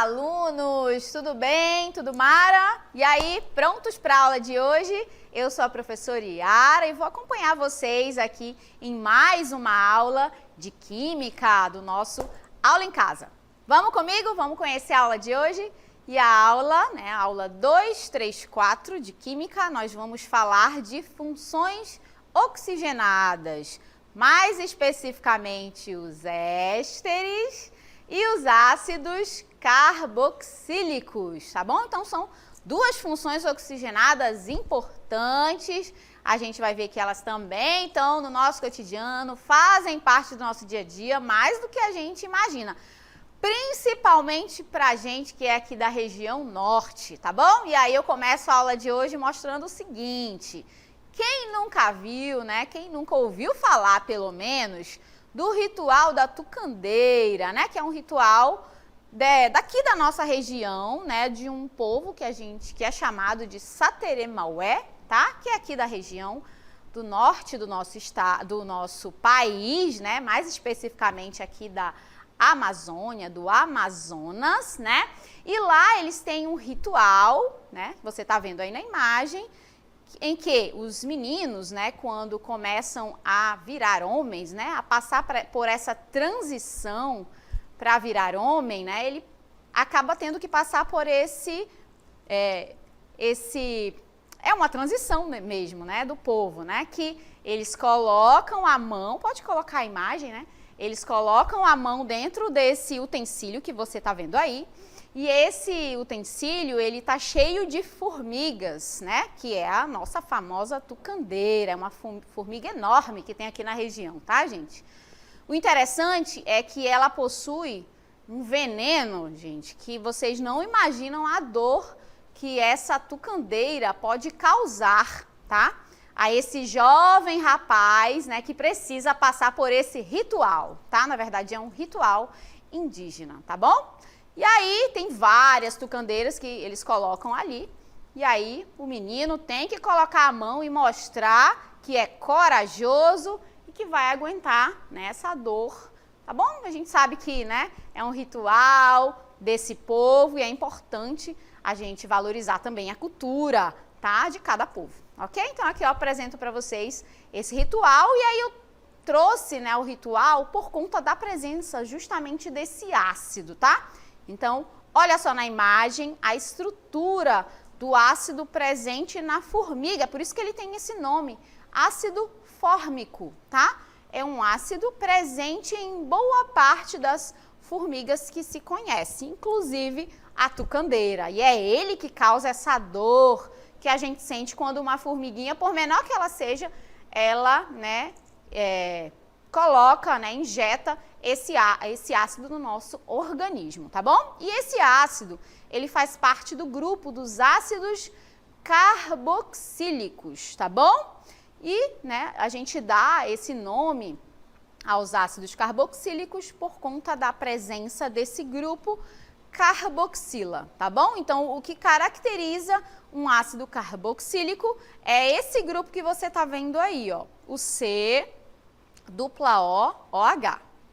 alunos! Tudo bem? Tudo mara? E aí, prontos para a aula de hoje? Eu sou a professora Yara e vou acompanhar vocês aqui em mais uma aula de Química do nosso Aula em Casa. Vamos comigo? Vamos conhecer a aula de hoje? E a aula, a aula 234 de Química, nós vamos falar de funções oxigenadas, mais especificamente os ésteres e os ácidos carboxílicos, tá bom? Então, são duas funções oxigenadas importantes. A gente vai ver que elas também estão no nosso cotidiano, fazem parte do nosso dia a dia, mais do que a gente imagina. Principalmente pra gente que é aqui da região norte, tá bom? E aí eu começo a aula de hoje mostrando o seguinte: quem nunca viu, quem nunca ouviu falar, pelo menos, do ritual da tucandeira, que é um ritual daqui da nossa região, de um povo que é chamado de Sateremaué, tá? Que é aqui da região do norte do nosso estado, do nosso país, mais especificamente aqui da Amazônia, do Amazonas, E lá eles têm um ritual, você tá vendo aí na imagem, em que os meninos, quando começam a virar homens, a passar por essa transição para virar homem, ele acaba tendo que passar por é uma transição mesmo, do povo, que eles colocam a mão, pode colocar a imagem, eles colocam a mão dentro desse utensílio que você está vendo aí, e esse utensílio, ele tá cheio de formigas, que é a nossa famosa tucandeira, é uma formiga enorme que tem aqui na região, tá, gente? O interessante é que ela possui um veneno, gente, que vocês não imaginam a dor que essa tucandeira pode causar, tá? A esse jovem rapaz, que precisa passar por esse ritual, tá? Na verdade, é um ritual indígena, tá bom? E aí tem várias tucandeiras que eles colocam ali, e aí o menino tem que colocar a mão e mostrar que é corajoso e que vai aguentar essa dor, tá bom? A gente sabe que é um ritual desse povo e é importante a gente valorizar também a cultura, tá? De cada povo, ok? Então aqui eu apresento para vocês esse ritual e aí eu trouxe o ritual por conta da presença justamente desse ácido, tá? Então, olha só na imagem a estrutura do ácido presente na formiga, por isso que ele tem esse nome, ácido fórmico, tá? É um ácido presente em boa parte das formigas que se conhece, inclusive a tucandeira. E é ele que causa essa dor que a gente sente quando uma formiguinha, por menor que ela seja, ela, coloca, injeta esse ácido no nosso organismo, tá bom? E esse ácido, ele faz parte do grupo dos ácidos carboxílicos, tá bom? E, a gente dá esse nome aos ácidos carboxílicos por conta da presença desse grupo carboxila, tá bom? Então, o que caracteriza um ácido carboxílico é esse grupo que você tá vendo aí, ó, o C-OH,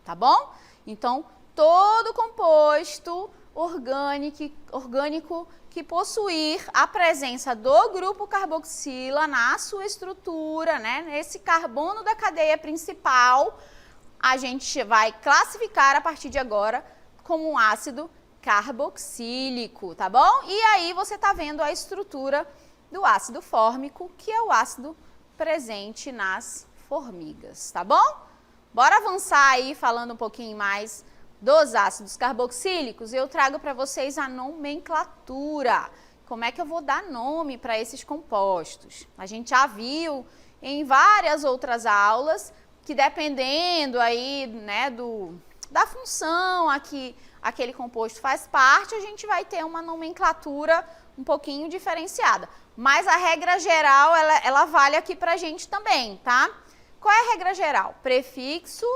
tá bom? Então, todo composto orgânico que possuir a presença do grupo carboxila na sua estrutura, nesse carbono da cadeia principal, a gente vai classificar a partir de agora como um ácido carboxílico, tá bom? E aí você tá vendo a estrutura do ácido fórmico, que é o ácido presente nas formigas, tá bom? Bora avançar aí falando um pouquinho mais dos ácidos carboxílicos. Eu trago para vocês a nomenclatura. Como é que eu vou dar nome para esses compostos? A gente já viu em várias outras aulas que dependendo aí, da função a que aquele composto faz parte, a gente vai ter uma nomenclatura um pouquinho diferenciada. Mas a regra geral, ela vale aqui pra gente também, tá? Qual é a regra geral? Prefixo,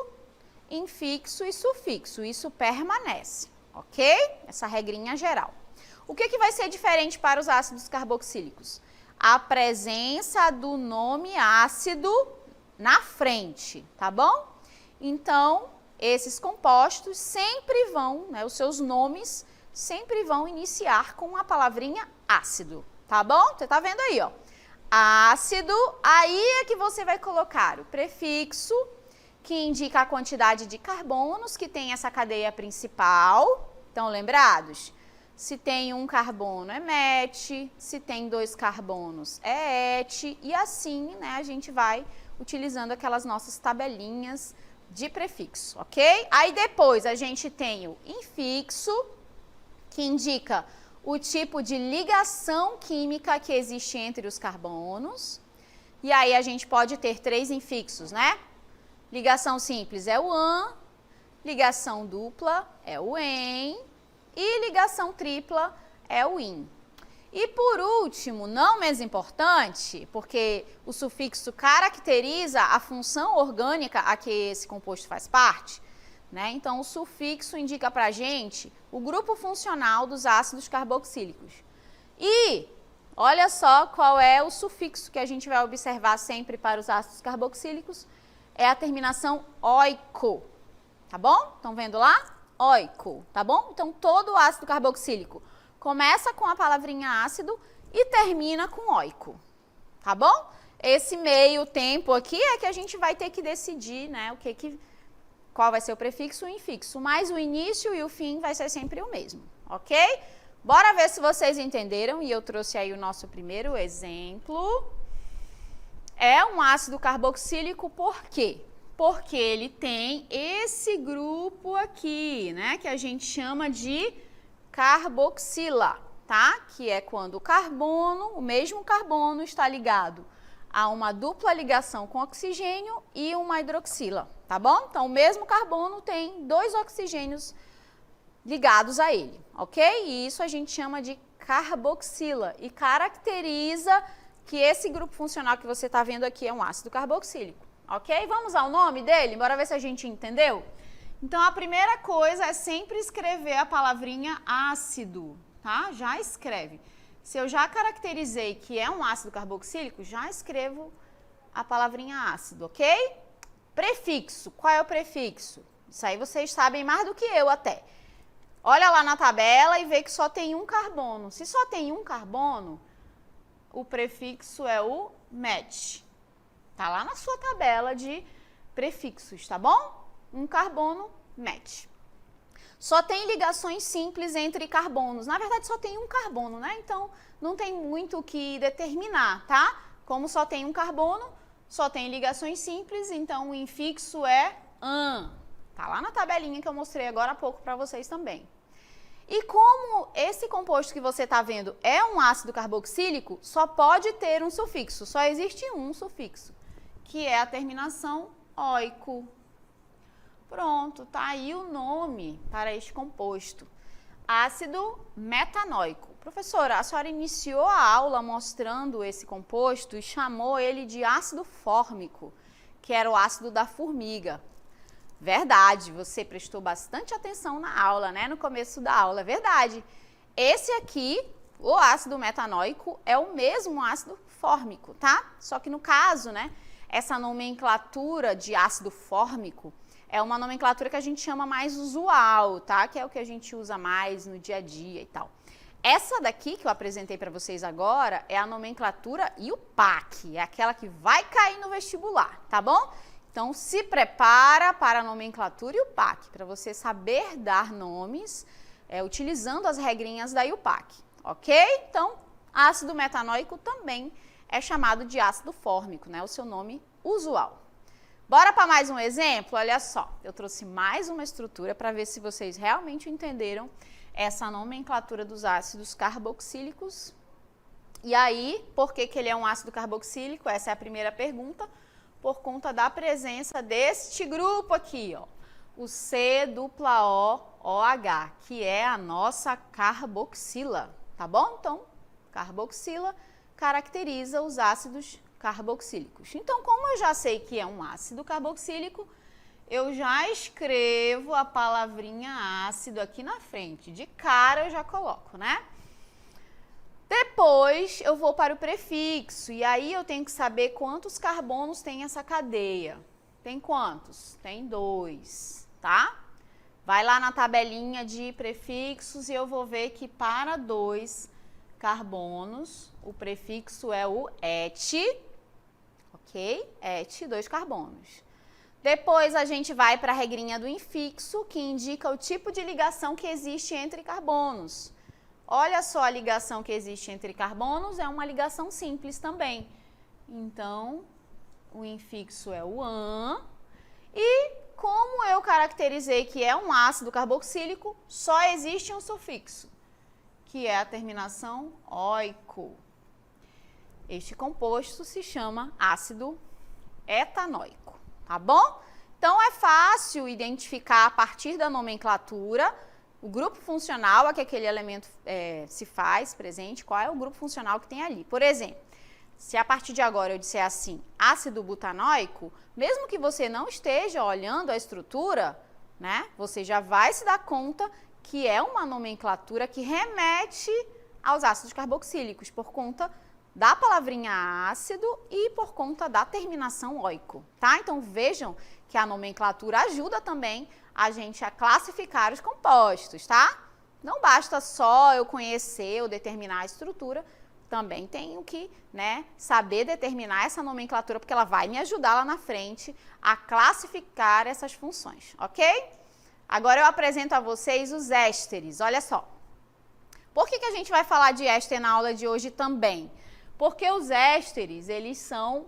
infixo e sufixo. Isso permanece, ok? Essa regrinha geral. O que vai ser diferente para os ácidos carboxílicos? A presença do nome ácido na frente, tá bom? Então, esses compostos sempre vão, os seus nomes sempre vão iniciar com a palavrinha ácido, tá bom? Você tá vendo aí, ó. Ácido, aí é que você vai colocar o prefixo, que indica a quantidade de carbonos que tem essa cadeia principal. Estão lembrados? Se tem um carbono é met, se tem 2 carbonos é et, e assim, né, a gente vai utilizando aquelas nossas tabelinhas de prefixo, ok? Aí depois a gente tem o infixo, que indica o tipo de ligação química que existe entre os carbonos. E aí a gente pode ter 3 infixos, né? Ligação simples é o an, ligação dupla é o en, e ligação tripla é o in. E por último, não menos importante, porque o sufixo caracteriza a função orgânica a que esse composto faz parte, né? Então, o sufixo indica para a gente o grupo funcional dos ácidos carboxílicos. E olha só qual é o sufixo que a gente vai observar sempre para os ácidos carboxílicos, é a terminação oico, tá bom? Estão vendo lá? Oico, tá bom? Então, todo ácido carboxílico começa com a palavrinha ácido e termina com oico, tá bom? Esse meio tempo aqui é que a gente vai ter que decidir, né, qual vai ser o prefixo e o infixo, mas o início e o fim vai ser sempre o mesmo, ok? Bora ver se vocês entenderam, e eu trouxe aí o nosso primeiro exemplo. É um ácido carboxílico por quê? Porque ele tem esse grupo aqui, né, que a gente chama de carboxila, tá? Que é quando o carbono, o mesmo carbono, está ligado a uma dupla ligação com oxigênio e uma hidroxila, tá bom? Então, o mesmo carbono tem 2 oxigênios ligados a ele, ok? E isso a gente chama de carboxila e caracteriza que esse grupo funcional que você está vendo aqui é um ácido carboxílico. Ok? Vamos ao nome dele? Bora ver se a gente entendeu? Então, a primeira coisa é sempre escrever a palavrinha ácido, tá? Já escreve. Se eu já caracterizei que é um ácido carboxílico, já escrevo a palavrinha ácido, ok? Prefixo. Qual é o prefixo? Isso aí vocês sabem mais do que eu até. Olha lá na tabela e vê que só tem um carbono. Se só tem um carbono, o prefixo é o met. Tá lá na sua tabela de prefixos, tá bom? Um carbono, met. Só tem ligações simples entre carbonos. Na verdade, só tem um carbono, né? Então, não tem muito o que determinar, tá? Como só tem um carbono, só tem ligações simples, então o infixo é an. Tá lá na tabelinha que eu mostrei agora há pouco para vocês também. E como esse composto que você está vendo é um ácido carboxílico, só pode ter um sufixo, só existe um sufixo, que é a terminação oico. Pronto, tá aí o nome para este composto. Ácido metanoico. Professora, a senhora iniciou a aula mostrando esse composto e chamou ele de ácido fórmico, que era o ácido da formiga. Verdade, você prestou bastante atenção na aula, né? No começo da aula, é verdade. Esse aqui, o ácido metanoico, é o mesmo ácido fórmico, tá? Só que no caso, né, essa nomenclatura de ácido fórmico é uma nomenclatura que a gente chama mais usual, tá? Que é o que a gente usa mais no dia a dia e tal. Essa daqui que eu apresentei para vocês agora é a nomenclatura IUPAC, é aquela que vai cair no vestibular, tá bom? Então, se prepara para a nomenclatura IUPAC, para você saber dar nomes utilizando as regrinhas da IUPAC, ok? Então, ácido metanoico também é chamado de ácido fórmico, né? O seu nome usual. Bora para mais um exemplo? Olha só, eu trouxe mais uma estrutura para ver se vocês realmente entenderam essa nomenclatura dos ácidos carboxílicos. E aí, por que ele é um ácido carboxílico? Essa é a primeira pergunta. Por conta da presença deste grupo aqui, ó, o C-O-OH, que é a nossa carboxila, tá bom? Então, carboxila caracteriza os ácidos carboxílicos. Então, como eu já sei que é um ácido carboxílico, eu já escrevo a palavrinha ácido aqui na frente. De cara eu já coloco, né? Depois eu vou para o prefixo e aí eu tenho que saber quantos carbonos tem essa cadeia. Tem quantos? Tem 2, tá? Vai lá na tabelinha de prefixos e eu vou ver que para 2 carbonos, o prefixo é o et, ok? Et, 2 carbonos. Depois a gente vai para a regrinha do infixo, que indica o tipo de ligação que existe entre carbonos. Olha só a ligação que existe entre carbonos, é uma ligação simples também. Então, o infixo é o -an. E como eu caracterizei que é um ácido carboxílico, só existe um sufixo, que é a terminação -oico. Este composto se chama ácido etanoico, tá bom? Então, é fácil identificar a partir da nomenclatura o grupo funcional a que aquele elemento se faz presente, qual é o grupo funcional que tem ali. Por exemplo, se a partir de agora eu disser assim, ácido butanoico, mesmo que você não esteja olhando a estrutura, né, você já vai se dar conta que é uma nomenclatura que remete aos ácidos carboxílicos, por conta da palavrinha ácido e por conta da terminação oico, tá? Então, vejam que a nomenclatura ajuda também a gente a classificar os compostos, tá? Não basta só eu conhecer ou determinar a estrutura, também tenho que, né, saber determinar essa nomenclatura, porque ela vai me ajudar lá na frente a classificar essas funções, ok? Agora eu apresento a vocês os ésteres, olha só. Por que a gente vai falar de éster na aula de hoje também? Porque os ésteres, eles são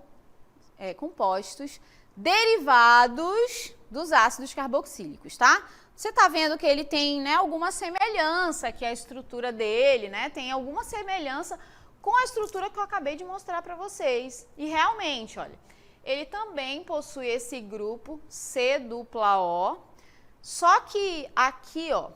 compostos derivados dos ácidos carboxílicos, tá? Você tá vendo que ele tem, né, alguma semelhança, que a estrutura dele, né, tem alguma semelhança com a estrutura que eu acabei de mostrar para vocês. E realmente, olha, ele também possui esse grupo C-dupla-O, só que aqui, ó,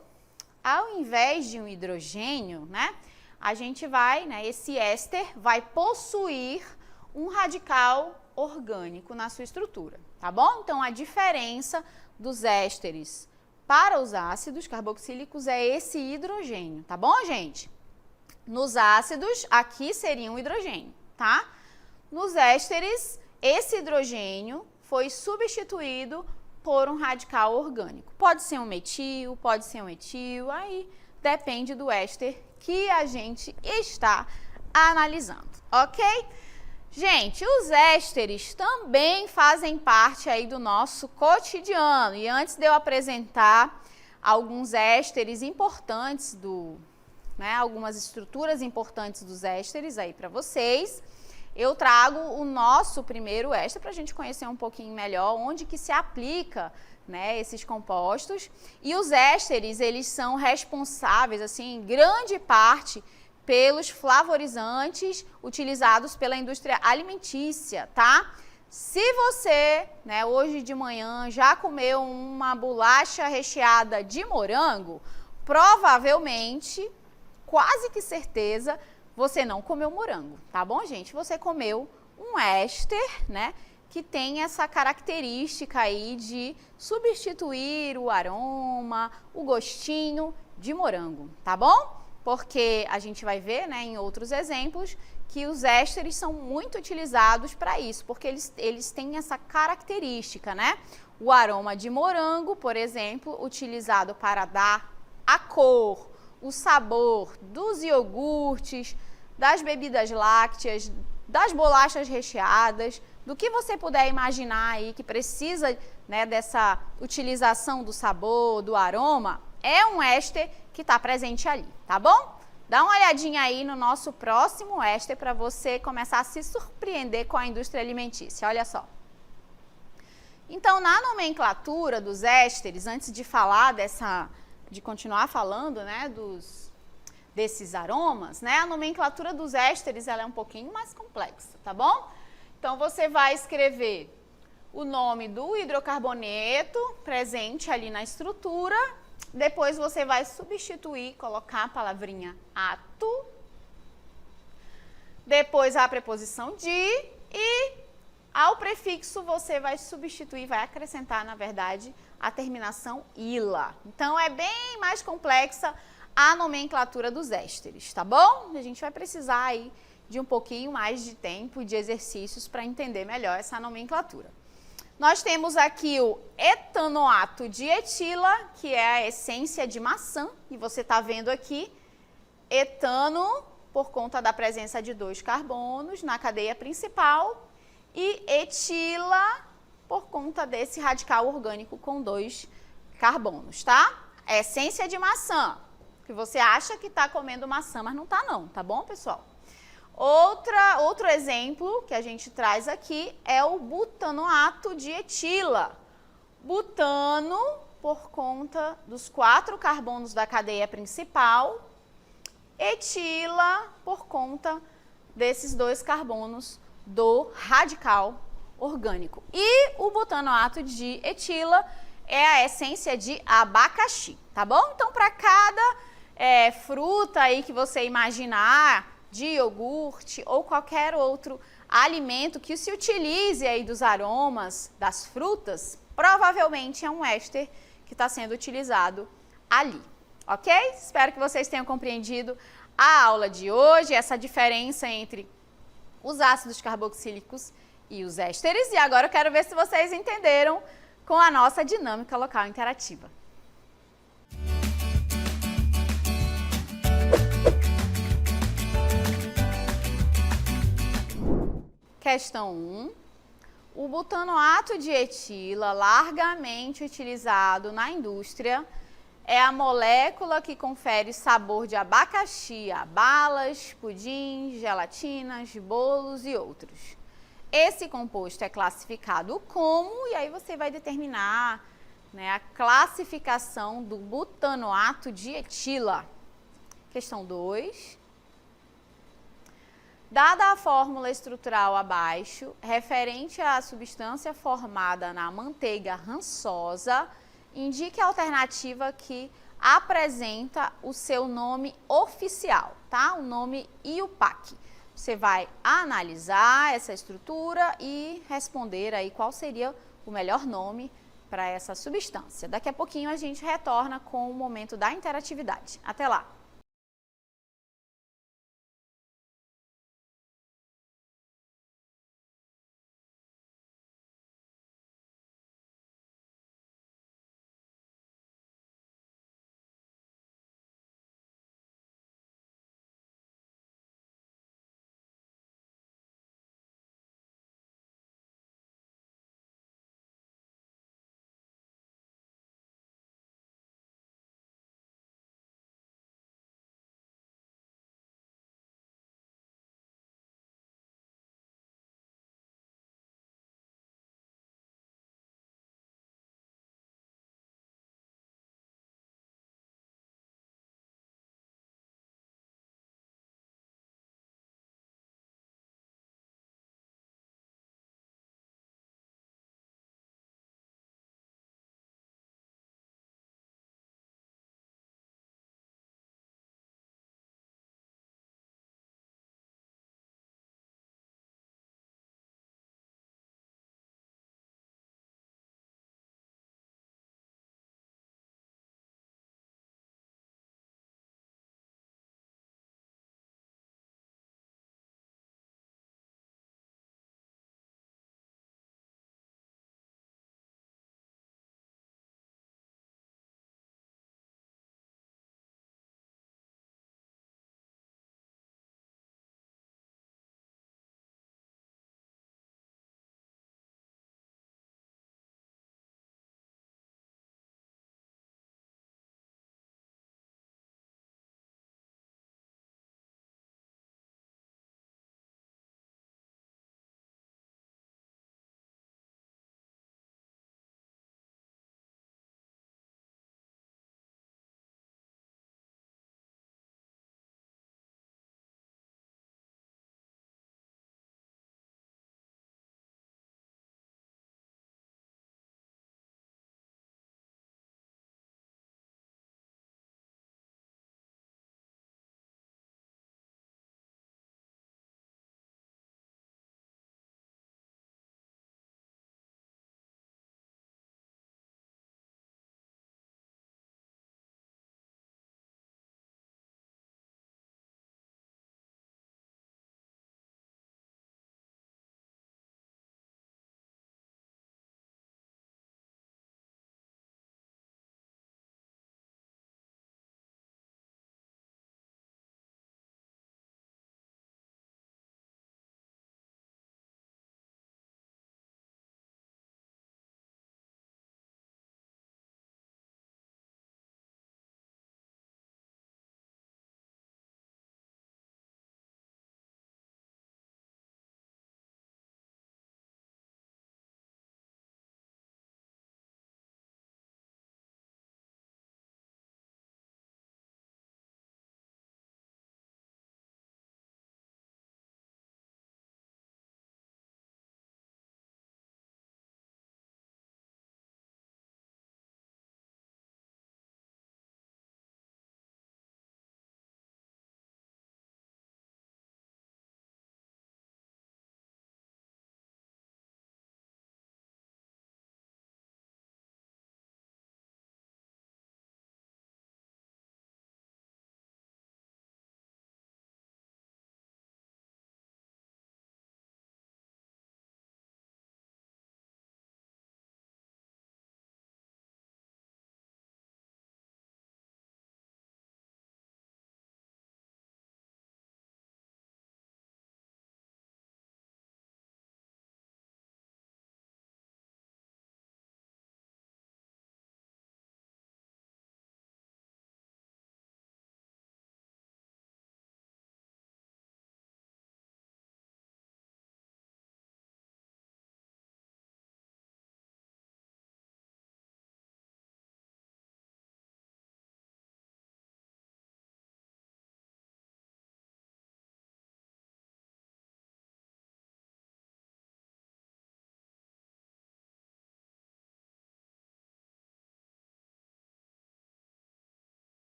ao invés de um hidrogênio, né, a gente vai, né, esse éster vai possuir um radical orgânico na sua estrutura, tá bom? Então, a diferença dos ésteres para os ácidos carboxílicos é esse hidrogênio, tá bom, gente? Nos ácidos, aqui seria um hidrogênio, tá? Nos ésteres, esse hidrogênio foi substituído por um radical orgânico. Pode ser um metil, pode ser um etil, aí depende do éster que a gente está analisando, ok? Gente, os ésteres também fazem parte aí do nosso cotidiano. E antes de eu apresentar alguns ésteres importantes algumas estruturas importantes dos ésteres aí para vocês, eu trago o nosso primeiro éster para a gente conhecer um pouquinho melhor onde que se aplica, né, esses compostos. E os ésteres, eles são responsáveis, assim, em grande parte, pelos flavorizantes utilizados pela indústria alimentícia, tá? Se você, né, hoje de manhã já comeu uma bolacha recheada de morango, provavelmente, quase que certeza, você não comeu morango, tá bom, gente? Você comeu um éster, né, que tem essa característica aí de substituir o aroma, o gostinho de morango, tá bom? Porque a gente vai ver, né, em outros exemplos, que os ésteres são muito utilizados para isso, porque eles têm essa característica, né? O aroma de morango, por exemplo, utilizado para dar a cor, o sabor dos iogurtes, das bebidas lácteas, das bolachas recheadas, do que você puder imaginar aí que precisa, né, dessa utilização do sabor, do aroma, é um éster que está presente ali, tá bom? Dá uma olhadinha aí no nosso próximo éster para você começar a se surpreender com a indústria alimentícia, olha só. Então, na nomenclatura dos ésteres, antes de falar de continuar falando, né, desses aromas, né, a nomenclatura dos ésteres ela é um pouquinho mais complexa, tá bom? Então, você vai escrever o nome do hidrocarboneto presente ali na estrutura, depois você vai substituir, colocar a palavrinha ato, depois a preposição de e ao prefixo você vai substituir, vai acrescentar, na verdade, a terminação ila. Então, é bem mais complexa a nomenclatura dos ésteres, tá bom? A gente vai precisar aí de um pouquinho mais de tempo e de exercícios para entender melhor essa nomenclatura. Nós temos aqui o etanoato de etila, que é a essência de maçã, e você está vendo aqui etano por conta da presença de 2 carbonos na cadeia principal e etila por conta desse radical orgânico com 2 carbonos, tá? A essência de maçã, que você acha que está comendo maçã, mas não está não, tá bom, pessoal? Outro exemplo que a gente traz aqui é o butanoato de etila. Butano, por conta dos 4 carbonos da cadeia principal, etila, por conta desses 2 carbonos do radical orgânico. E o butanoato de etila é a essência de abacaxi, tá bom? Então, para cada fruta aí que você imaginar, de iogurte ou qualquer outro alimento que se utilize aí dos aromas das frutas, provavelmente é um éster que está sendo utilizado ali, ok? Espero que vocês tenham compreendido a aula de hoje, essa diferença entre os ácidos carboxílicos e os ésteres. E agora eu quero ver se vocês entenderam com a nossa dinâmica local interativa. Questão 1. O butanoato de etila, largamente utilizado na indústria, é a molécula que confere sabor de abacaxi a balas, pudins, gelatinas, bolos e outros. Esse composto é classificado como, e aí você vai determinar, né, a classificação do butanoato de etila. Questão 2. Dada a fórmula estrutural abaixo, referente à substância formada na manteiga rançosa, indique a alternativa que apresenta o seu nome oficial, tá? O nome IUPAC. Você vai analisar essa estrutura e responder aí qual seria o melhor nome para essa substância. Daqui a pouquinho a gente retorna com o momento da interatividade. Até lá!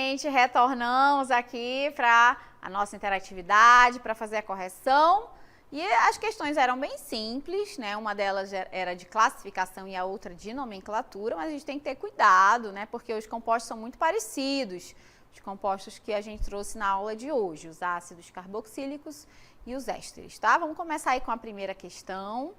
gente, retornamos aqui para a nossa interatividade, para fazer a correção. E as questões eram bem simples, né? Uma delas era de classificação e a outra de nomenclatura, mas a gente tem que ter cuidado, né? Porque os compostos são muito parecidos, os compostos que a gente trouxe na aula de hoje, os ácidos carboxílicos e os ésteres, tá? Vamos começar aí com a primeira questão.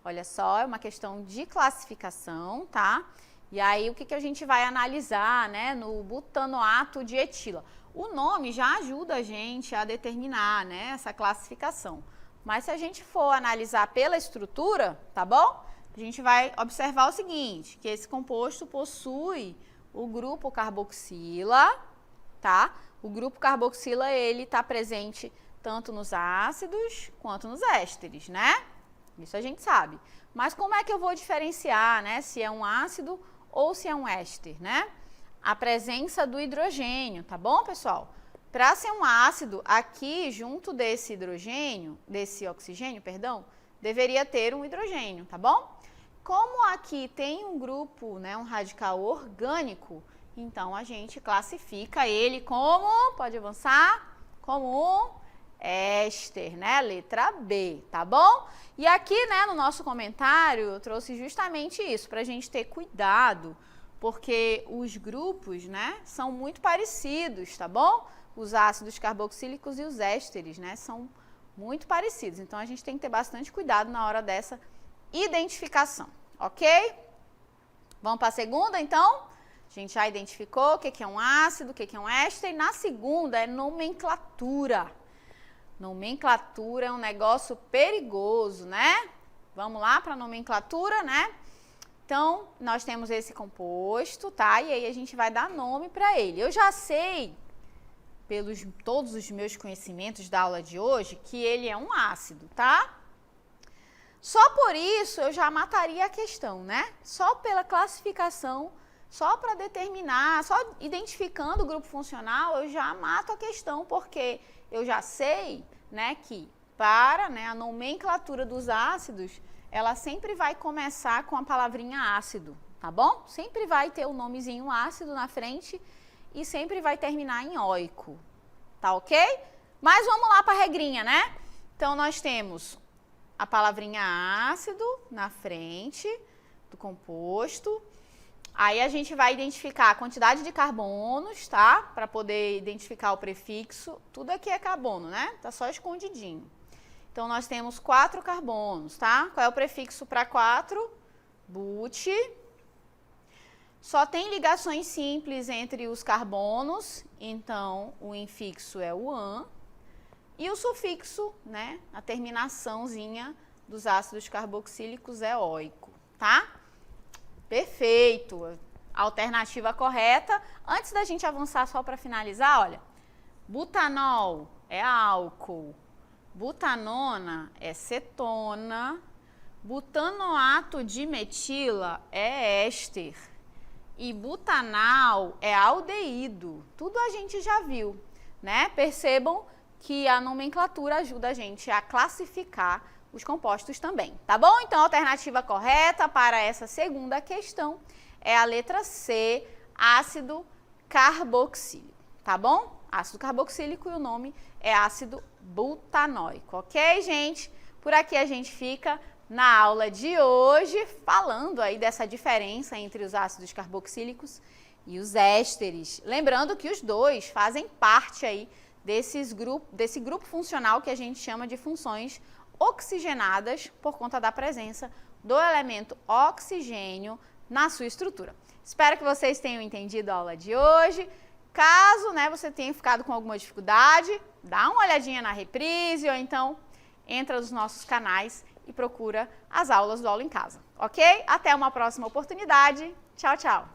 Olha só, é uma questão de classificação, tá? E aí, o que a gente vai analisar, né, no butanoato de etila? O nome já ajuda a gente a determinar, né, essa classificação. Mas se a gente for analisar pela estrutura, tá bom? A gente vai observar o seguinte, que esse composto possui o grupo carboxila, tá? O grupo carboxila, ele está presente tanto nos ácidos quanto nos ésteres, né? Isso a gente sabe. Mas como é que eu vou diferenciar, né, se é um ácido ou se é um éster, né? A presença do hidrogênio, tá bom, pessoal? Para ser um ácido, aqui junto desse oxigênio, perdão, deveria ter um hidrogênio, tá bom? Como aqui tem um grupo, né, um radical orgânico, então a gente classifica ele como, pode avançar, como um éster, né? Letra B, tá bom? E aqui, né, no nosso comentário, eu trouxe justamente isso, para a gente ter cuidado, porque os grupos, né, são muito parecidos, tá bom? Os ácidos carboxílicos e os ésteres, né, são muito parecidos. Então, a gente tem que ter bastante cuidado na hora dessa identificação, ok? Vamos para a segunda, então? A gente já identificou o que é um ácido, o que é um éster. E na segunda é nomenclatura. Nomenclatura é um negócio perigoso, né? Vamos lá para a nomenclatura, né? Então, nós temos esse composto, tá? E aí a gente vai dar nome para ele. Eu já sei, pelos todos os meus conhecimentos da aula de hoje, que ele é um ácido, tá? Só por isso eu já mataria a questão, né? Só pela classificação, só para determinar, só identificando o grupo funcional, eu já mato a questão, porque eu já sei, né, que para, né, a nomenclatura dos ácidos, ela sempre vai começar com a palavrinha ácido, tá bom? Sempre vai ter o nomezinho ácido na frente e sempre vai terminar em oico, tá ok? Mas vamos lá para a regrinha, né? Então, nós temos a palavrinha ácido na frente do composto. Aí, a gente vai identificar a quantidade de carbonos, tá? Para poder identificar o prefixo. Tudo aqui é carbono, né? Tá só escondidinho. Então, nós temos 4 carbonos, tá? Qual é o prefixo para 4? But. Só tem ligações simples entre os carbonos, então o infixo é o an, e o sufixo, né, a terminaçãozinha dos ácidos carboxílicos é oico, tá? Perfeito! Alternativa correta. Antes da gente avançar, só para finalizar, olha, butanol é álcool, butanona é cetona, butanoato de metila é éster. E butanal é aldeído. Tudo a gente já viu, né? Percebam que a nomenclatura ajuda a gente a classificar os compostos também, tá bom? Então, a alternativa correta para essa segunda questão é a letra C, ácido carboxílico, tá bom? Ácido carboxílico e o nome é ácido butanóico, ok, gente? Por aqui a gente fica na aula de hoje, falando aí dessa diferença entre os ácidos carboxílicos e os ésteres. Lembrando que os dois fazem parte aí desse grupo funcional que a gente chama de funções oxigenadas por conta da presença do elemento oxigênio na sua estrutura. Espero que vocês tenham entendido a aula de hoje. Caso, né, você tenha ficado com alguma dificuldade, dá uma olhadinha na reprise ou então entra nos nossos canais e procura as aulas do Aula em Casa, ok? Até uma próxima oportunidade. Tchau, tchau!